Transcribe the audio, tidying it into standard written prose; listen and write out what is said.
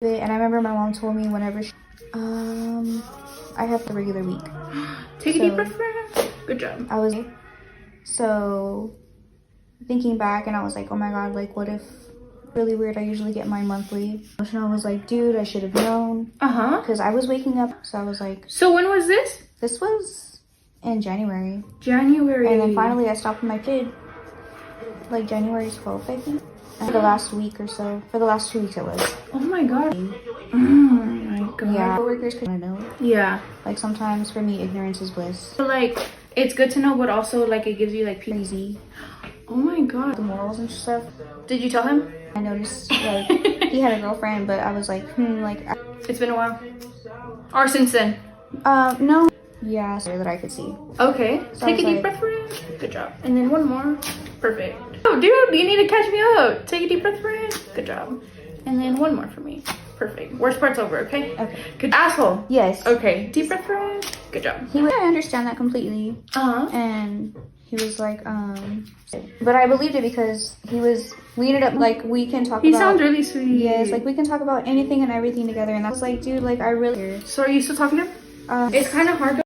And I remember my mom told me whenever I have the regular week. Take a deep breath, friend. Good job. I was so thinking back, and I was like, oh my god, like what if really weird, I usually get my monthly. And I was like, dude, I should have known. Because I was waking up, so I was like. So when was this? This was in January. January. And then finally I stopped my period like January 12th, I think. And for the last week or so. For the last 2 weeks it was. Oh my god. Oh my god. Yeah. Coworkers could know. Yeah. Like sometimes for me, ignorance is bliss. So like, it's good to know, but also like it gives you like Crazy. Oh my god. The morals and stuff. Did you tell him? I noticed like he had a girlfriend, but I was like, It's been a while. Or since then? No. Yeah, so that I could see. Okay. So Take a deep breath, friend. Good job. And then one more. Perfect. Oh, dude, you need to catch me up. Take a deep breath, friend. Good job. And then one more for me. Perfect. Worst part's over, okay? Okay. Good. Asshole. Yes. Okay. Deep breath, friend. Good job. I understand that completely. And he was like, but I believed it because we ended up like, we can talk about. He sounds really sweet. Yes, like we can talk about anything and everything together. And that's like, dude, like I really. So are you still talking to him? It's kind of hard